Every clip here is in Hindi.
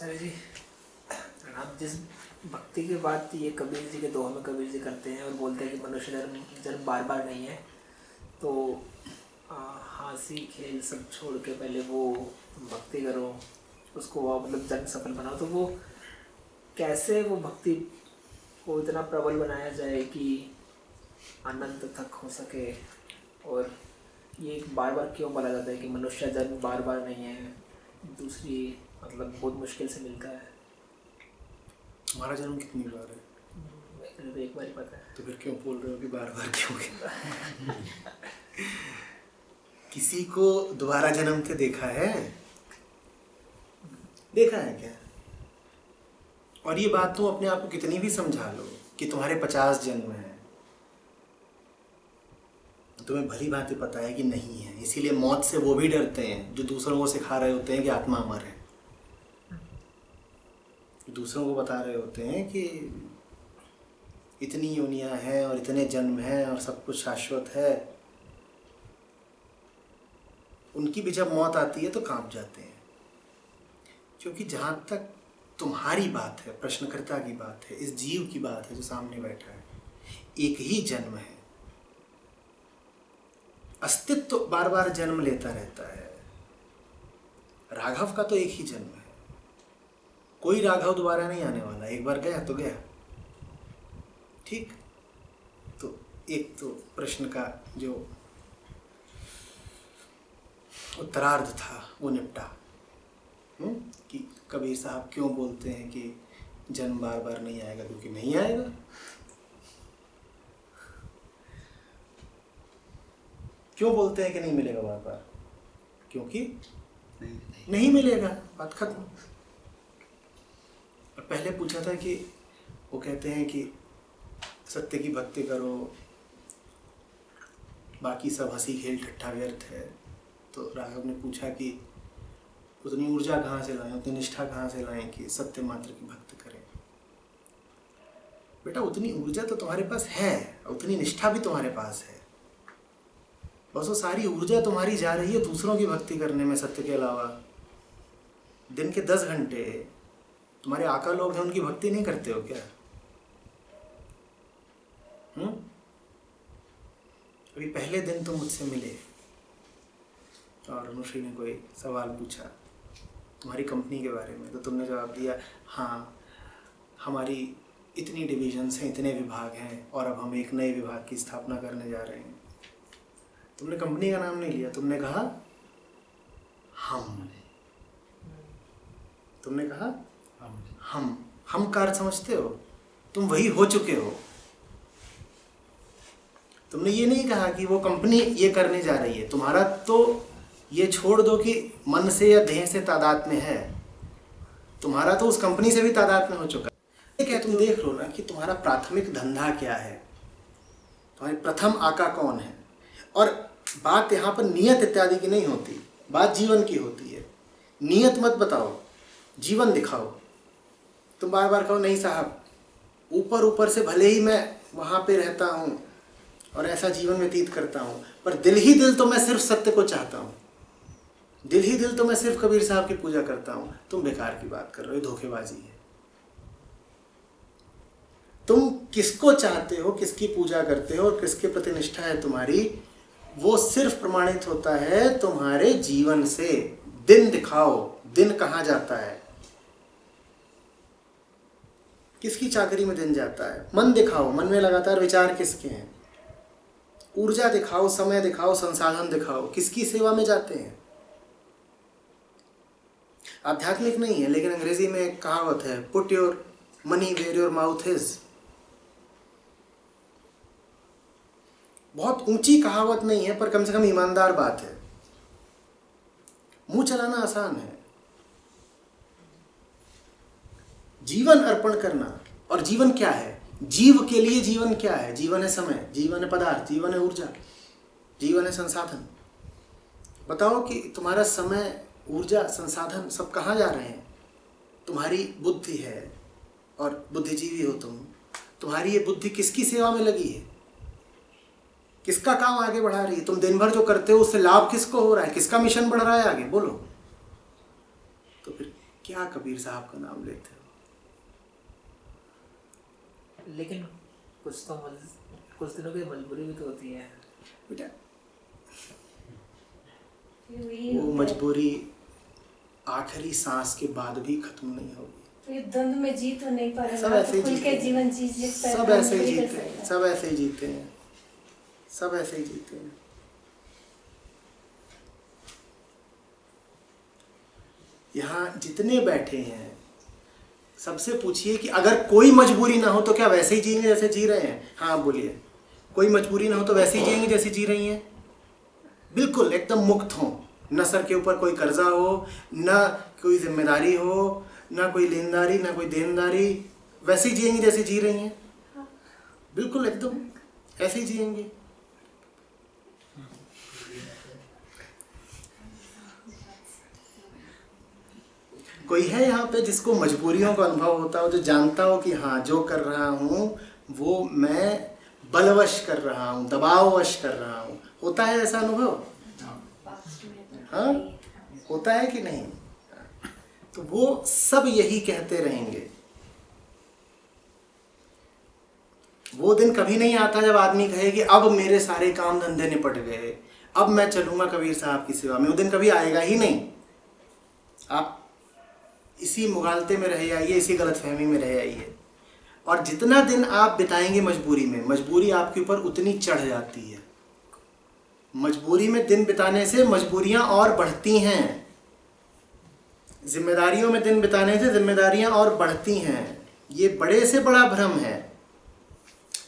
आचार्य जी आप जिस भक्ति की बात ये कबीर जी के दोहे में कबीर जी करते हैं और बोलते हैं कि मनुष्य जन्म जन्म बार बार नहीं है, तो हंसी खेल सब छोड़ के पहले वो भक्ति करो, उसको वो मतलब जन्म सफल बनाओ। तो वो कैसे वो भक्ति को इतना प्रबल बनाया जाए कि अनंत तक हो सके, और ये बार बार क्यों बोला जाता है कि मनुष्य जन्म बार बार नहीं है, दूसरी मतलब बहुत मुश्किल से मिलता है। हमारा जन्म कितनी बार है? एक बार ही पता है। तो फिर क्यों बोल रहे हो कि बार बार क्यों? किसी को दोबारा जन्म के देखा है? देखा है क्या? और ये बात तुम अपने आप को कितनी भी समझा लो कि तुम्हारे 50 जन्म हैं, तुम्हें भली भांति पता है कि नहीं है। इसीलिए मौत से वो भी डरते हैं जो दूसरों को सिखा रहे होते हैं कि आत्मा अमर है, दूसरों को बता रहे होते हैं कि इतनी योनियां हैं और इतने जन्म हैं और सब कुछ शाश्वत है। उनकी भी जब मौत आती है तो कांप जाते हैं, क्योंकि जहाँ तक तुम्हारी बात है, प्रश्नकर्ता की बात है, इस जीव की बात है जो सामने बैठा है, एक ही जन्म है। अस्तित्व तो बार बार जन्म लेता रहता है। राघव का तो एक ही जन्म है, कोई राघव दोबारा नहीं आने वाला, एक बार गया तो गया। ठीक, तो एक तो प्रश्न का जो उत्तरार्ध था वो निपटा कि कबीर साहब क्यों बोलते हैं कि जन्म बार बार नहीं आएगा, क्योंकि नहीं आएगा। क्यों बोलते हैं कि नहीं मिलेगा बार बार? क्योंकि नहीं मिलेगा, बात खत्म। और पहले पूछा था कि वो कहते हैं कि सत्य की भक्ति करो, बाकी सब हंसी खेल ठट्ठा व्यर्थ है। तो राघव ने पूछा कि उतनी ऊर्जा कहाँ से लाएं, उतनी निष्ठा कहाँ से लाएं कि सत्य मात्र की भक्ति करें। बेटा उतनी ऊर्जा तो तुम्हारे पास है, उतनी निष्ठा भी तुम्हारे पास है, बस वो सारी ऊर्जा तुम्हारी जा रही है दूसरों की भक्ति करने में। सत्य के अलावा दिन के 10 घंटे तुम्हारे आका लोग हैं, उनकी भक्ति नहीं करते हो क्या? अभी पहले दिन तुम मुझसे मिले और अनुश्री ने कोई सवाल पूछा तुम्हारी कंपनी के बारे में, तो तुमने जवाब दिया हाँ हमारी इतनी डिविजन्स हैं, इतने विभाग हैं और अब हम एक नए विभाग की स्थापना करने जा रहे हैं। तुमने कंपनी का नाम नहीं लिया, तुमने कहा हम। तुमने कहा हम का अर्थ समझते हो? तुम वही हो चुके हो। तुमने ये नहीं कहा कि वो कंपनी ये करने जा रही है। तुम्हारा तो ये छोड़ दो कि मन से या देह से तादाद में है, तुम्हारा तो उस कंपनी से भी तादाद में हो चुका है। क्या तुम देख लो ना कि तुम्हारा प्राथमिक धंधा क्या है, तुम्हारी प्रथम आका कौन है। और बात यहाँ पर नियत इत्यादि की नहीं होती, बात जीवन की होती है। नियत मत बताओ, जीवन दिखाओ। तुम बार बार कहो नहीं साहब, ऊपर ऊपर से भले ही मैं वहाँ पे रहता हूँ और ऐसा जीवन व्यतीत करता हूँ, पर दिल ही दिल तो मैं सिर्फ सत्य को चाहता हूँ, दिल ही दिल तो मैं सिर्फ कबीर साहब की पूजा करता हूँ। तुम बेकार की बात कर रहे हो, धोखेबाजी है। तुम किसको चाहते हो, किसकी पूजा करते हो और किसके प्रति निष्ठा है तुम्हारी, वो सिर्फ प्रमाणित होता है तुम्हारे जीवन से। दिन दिखाओ, दिन कहाँ जाता है, किसकी चाकरी में दिन जाता है। मन दिखाओ, मन में लगातार विचार किसके हैं। ऊर्जा दिखाओ, समय दिखाओ, संसाधन दिखाओ, किसकी सेवा में जाते हैं। आध्यात्मिक नहीं है, लेकिन अंग्रेजी में एक कहावत है, put your money where your mouth is. बहुत ऊंची कहावत नहीं है, पर कम से कम ईमानदार बात है। मुंह चलाना आसान है, जीवन अर्पण करना। और जीवन क्या है? जीव के लिए जीवन क्या है? जीवन है समय, जीवन है पदार्थ, जीवन है ऊर्जा, जीवन है संसाधन। बताओ कि तुम्हारा समय, ऊर्जा, संसाधन सब कहाँ जा रहे हैं? तुम्हारी बुद्धि है और बुद्धिजीवी हो तुम, तुम्हारी ये बुद्धि किसकी सेवा में लगी है, किसका काम आगे बढ़ा रही है? तुम दिन भर जो करते हो उससे लाभ किसको हो रहा है, किसका मिशन बढ़ रहा है आगे? बोलो। तो फिर क्या कबीर साहब का नाम लेते हो? लेकिन कुछ दिनों की मजबूरी भी तो होती है बेटा, वही वो होता है। मजबूरी आखिरी सांस के बाद भी खत्म नहीं होगी। तो ये द्वंद में जी तो नहीं पा रहे सब ना, ऐसे तो खुल जीते के हैं। जीवन जी सकता है, सब काम ऐसे ही थोड़ी कर जीते हैं, सकता है। सब ऐसे ही जीते हैं, सब ऐसे ही जीते हैं। यहाँ जितने बैठे हैं सबसे पूछिए कि अगर कोई मजबूरी ना हो तो क्या वैसे ही जिएंगे जैसे जी रहे हैं? हाँ आप बोलिए, कोई मजबूरी ना हो तो वैसे ही जिएंगे जैसे जी रही हैं? बिल्कुल एकदम मुक्त हो, न सर के ऊपर कोई कर्जा हो, न कोई जिम्मेदारी हो, न कोई लेनदारी, न कोई देनदारी, वैसे ही जिएंगे जैसे जी रही हैं। बिल्कुल एकदम ऐसे ही जिएंगे। कोई है यहाँ पे जिसको मजबूरियों का अनुभव होता हो, जो जानता हो कि हाँ जो कर रहा हूँ वो मैं बलवश कर रहा हूँ, दबाववश कर रहा हूँ? होता है ऐसा अनुभव? हाँ, होता है कि नहीं? तो वो सब यही कहते रहेंगे। वो दिन कभी नहीं आता जब आदमी कहे कि अब मेरे सारे काम धंधे निपट गए, अब मैं चलूंगा कबीर साहब की सेवा में। वो दिन कभी आएगा ही नहीं। आप इसी मुगालते में रह जाइए, इसी गलतफहमी में रह जाइए, और जितना दिन आप बिताएंगे मजबूरी में, मजबूरी आपके ऊपर उतनी चढ़ जाती है। मजबूरी में दिन बिताने से मजबूरियां और बढ़ती हैं, जिम्मेदारियों में दिन बिताने से जिम्मेदारियां और बढ़ती हैं। ये बड़े से बड़ा भ्रम है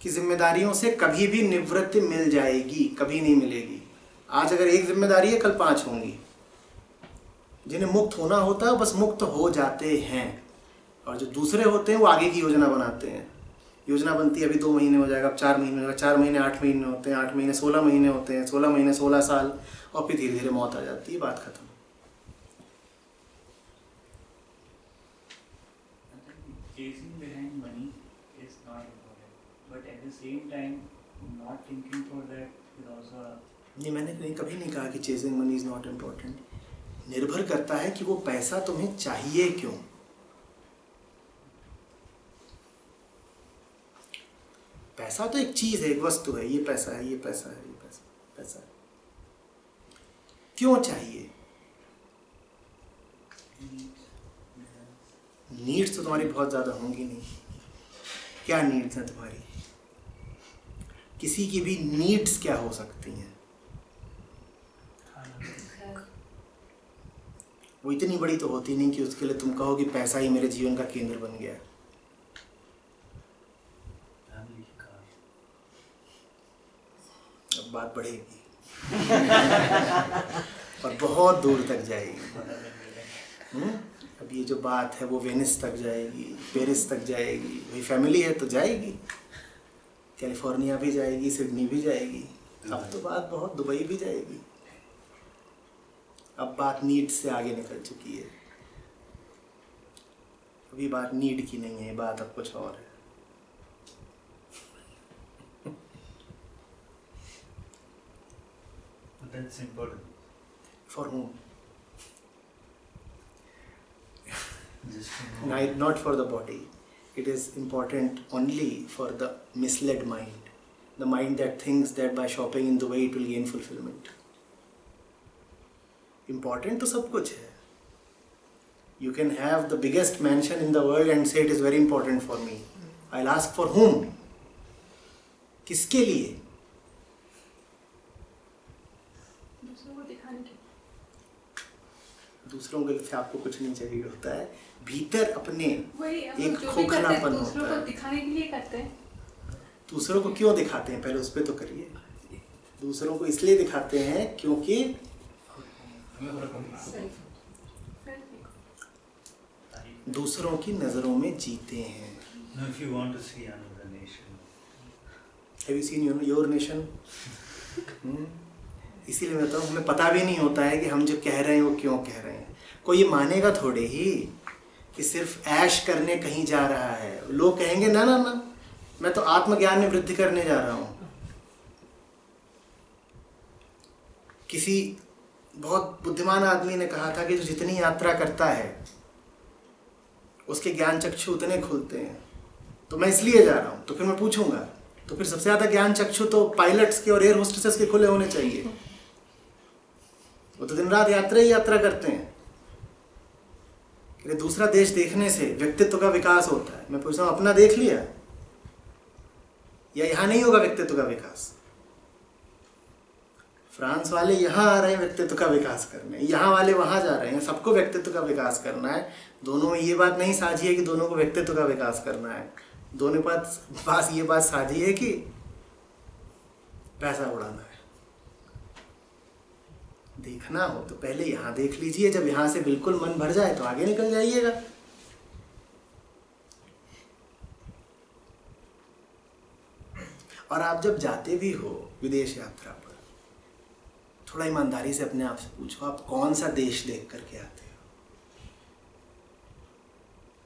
कि जिम्मेदारियों से कभी भी निवृत्ति मिल जाएगी, कभी नहीं मिलेगी। आज अगर एक जिम्मेदारी है, कल 5 होंगी। जिन्हें मुक्त होना होता है बस मुक्त हो जाते हैं, और जो दूसरे होते हैं वो आगे की योजना बनाते हैं। योजना बनती है, अभी 2 महीने हो जाएगा, अब 4 महीने हो जाएगा, 4 महीने 8 महीने होते हैं, 8 महीने 16 महीने होते हैं, 16 महीने 16 साल, और फिर धीरे धीरे मौत आ जाती है, बात खत्म। Chasing behind money is not important, but at the same time, not thinking for that is also नहीं, मैंने कभी नहीं कहा कि chasing money is not important. निर्भर करता है कि वो पैसा तुम्हें चाहिए क्यों। पैसा तो एक चीज है, एक वस्तु है, ये पैसा है, ये पैसा है, ये पैसा है। क्यों चाहिए? नीड्स तो तुम्हारी बहुत ज्यादा होंगी नहीं। क्या नीड्स हैं तुम्हारी? किसी की भी नीड्स क्या हो सकती हैं? वो इतनी बड़ी तो होती नहीं कि उसके लिए तुम कहो कि पैसा ही मेरे जीवन का केंद्र बन गया। family car. अब बात बढ़ेगी और बहुत दूर तक जाएगी। अब ये जो बात है वो वेनिस तक जाएगी, पेरिस तक जाएगी। वही फैमिली है तो जाएगी, कैलिफोर्निया भी जाएगी, सिडनी भी जाएगी। अब तो बात बहुत दुबई भी जाएगी। अब बात नीड से आगे निकल चुकी है। अभी बात नीड की नहीं है, बात अब कुछ और है। But that's important. For whom? Just to know. Not for the body. It is important only for the misled mind. The mind that thinks that by shopping in Dubai it will gain fulfillment. Important तो सब कुछ है. You can have the biggest mansion in the world and say it is very important for me. I'll ask for whom? किसके लिए? दूसरों को दिखाने के दूसरों के लिए आपको कुछ नहीं चाहिए होता है। भीतर अपने वही हम एक जो भी करते हैं खोखलापन दूसरों होता को है। दिखाने के लिए करते हैं। दूसरों को क्यों दिखाते हैं, पहले उस पर तो करिए। दूसरों को इसलिए दिखाते हैं क्योंकि दूसरों की नज़रों में जीते हैं। No, if you want to see another nation. Have you seen your nation? इसीलिए मैं बताऊँ, हमें पता भी नहीं होता है कि हम जो कह रहे हैं वो क्यों कह रहे हैं। कोई ये मानेगा थोड़े ही कि सिर्फ ऐश करने कहीं जा रहा है। लोग कहेंगे ना ना ना, मैं तो आत्मज्ञान में वृद्धि करने जा रहा हूँ। किसी बहुत बुद्धिमान आदमी ने कहा था कि जो जितनी यात्रा करता है उसके ज्ञान चक्षु उतने खुलते हैं। तो मैं इसलिए जा रहा हूँ। तो फिर मैं पूछूंगा, तो फिर सबसे ज़्यादा ज्ञान चक्षु तो पायलट्स के और एयर होस्टेसेस के खुले होने चाहिए। वो तो दिन रात यात्रा ही यात्रा करते हैं। कि दूसरा देश देखने से व्यक्तित्व का विकास होता है। मैं पूछ रहा हूँ, अपना देख लिया? या यहाँ नहीं होगा व्यक्तित्व का विकास? फ्रांस वाले यहाँ आ रहे हैं व्यक्तित्व का विकास करने, यहाँ वाले वहाँ जा रहे हैं, सबको व्यक्तित्व का विकास करना है। दोनों में ये बात नहीं साझी है कि दोनों को व्यक्तित्व का विकास करना है। दोनों पास ये बात साझी है कि पैसा उड़ाना है। देखना हो तो पहले यहाँ देख लीजिए, जब यहाँ से बिल्कुल मन भर जाए तो आगे निकल जाइएगा। और आप जब जाते भी हो विदेश यात्रा पर, थोड़ा ईमानदारी से अपने आप से पूछो, आप कौन सा देश देख करके आते हो?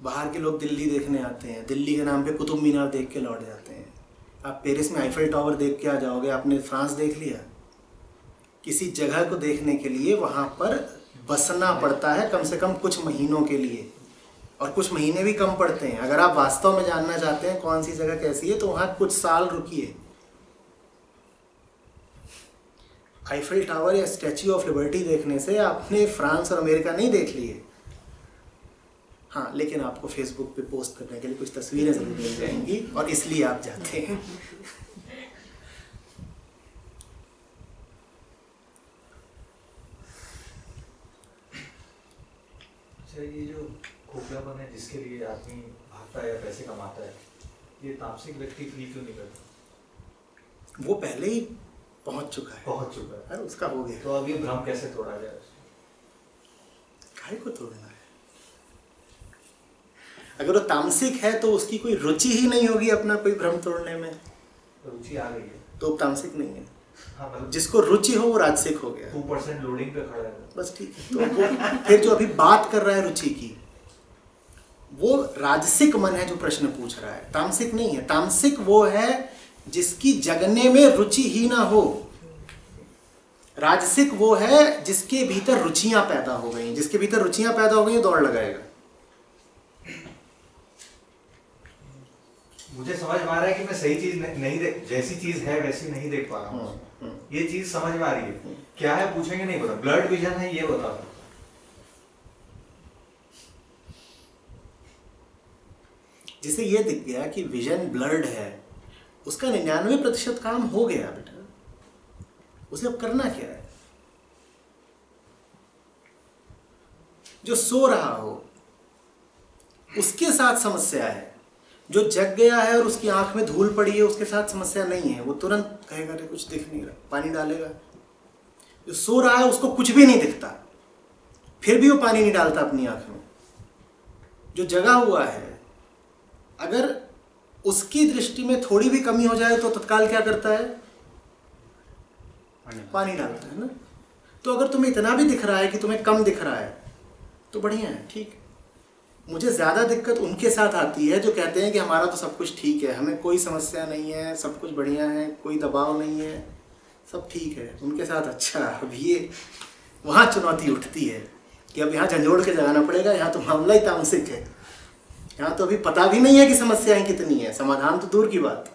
बाहर के लोग दिल्ली देखने आते हैं, दिल्ली के नाम पे कुतुब मीनार देख के लौट जाते हैं। आप पेरिस में आईफल टावर देख के आ जाओगे, आपने फ्रांस देख लिया? किसी जगह को देखने के लिए वहाँ पर बसना पड़ता है कम से कम कुछ महीनों के लिए, और कुछ महीने भी कम पड़ते हैं। अगर आप वास्तव में जानना चाहते हैं कौन सी जगह कैसी है, तो वहाँ कुछ साल रुकिए। आईफल टावर या स्टैच्यू ऑफ लिबर्टी देखने से आपने फ्रांस और अमेरिका नहीं देख लिए। हाँ, लेकिन आपको फेसबुक पे पोस्ट करने के लिए कुछ तस्वीरें जरूर मिल जाएंगी, और इसलिए आप जाते हैं। अच्छा, ये जो खोखलापन है जिसके लिए आदमी भागता है या पैसे कमाता है, ये तामसिक व्यक्ति फील क्यों नहीं करता? वो पहले ही पहुंच चुका है। अरे उसका हो गया। तो अब ये भ्रम कैसे तोड़ा जाए? काहे को तोड़ना है? अगर वो तामसिक है तो उसकी कोई रुचि ही नहीं होगी अपना कोई भ्रम तोड़ने में। रुचि आ गई है तो वो तामसिक नहीं है। हाँ, मतलब जिसको रुचि हो वो राजसिक हो गया। 2% लोडिंग पे खड़ा है। बस ठीक है। तो वो फिर जो अभी बात कर रहा है रुचि की, वो राजसिक मन है जो प्रश्न पूछ रहा है, तामसिक नहीं है। तामसिक वो है जिसकी जगने में रुचि ही ना हो। राजसिक वो है जिसके भीतर रुचियां पैदा हो गई। जिसके भीतर रुचियां पैदा हो गई दौड़ लगाएगा। मुझे समझ में आ रहा है कि मैं सही चीज नहीं देख, जैसी चीज है वैसी नहीं देख पा रहा हूँ। ये चीज समझ में आ रही है। क्या है पूछेंगे नहीं पता। ब्लड विजन है ये बता दो। जिसे ये दिख गया कि विजन ब्लर्ड है, उसका 99% काम हो गया बेटा। उसे अब करना क्या है? जो सो रहा हो उसके साथ समस्या है। जो जग गया है और उसकी आंख में धूल पड़ी है उसके साथ समस्या नहीं है। वो तुरंत कहेगा अरे कुछ दिख नहीं रहा, पानी डालेगा। जो सो रहा है उसको कुछ भी नहीं दिखता, फिर भी वो पानी नहीं डालता अपनी आंख में। जो जगा हुआ है, अगर उसकी दृष्टि में थोड़ी भी कमी हो जाए तो तत्काल क्या करता है? पानी डालता है ना। तो अगर तुम्हें इतना भी दिख रहा है कि तुम्हें कम दिख रहा है तो बढ़िया है, ठीक है। मुझे ज़्यादा दिक्कत उनके साथ आती है जो कहते हैं कि हमारा तो सब कुछ ठीक है, हमें कोई समस्या नहीं है, सब कुछ बढ़िया है, कोई दबाव नहीं है, सब ठीक है। उनके साथ अच्छा, अब ये वहाँ चुनौती उठती है कि अब यहाँ झंझोड़ के जगाना पड़ेगा। यहाँ तो मामला ही तामसिक है। यहाँ तो अभी पता भी नहीं है कि समस्याएं कितनी है, समाधान तो दूर की बात।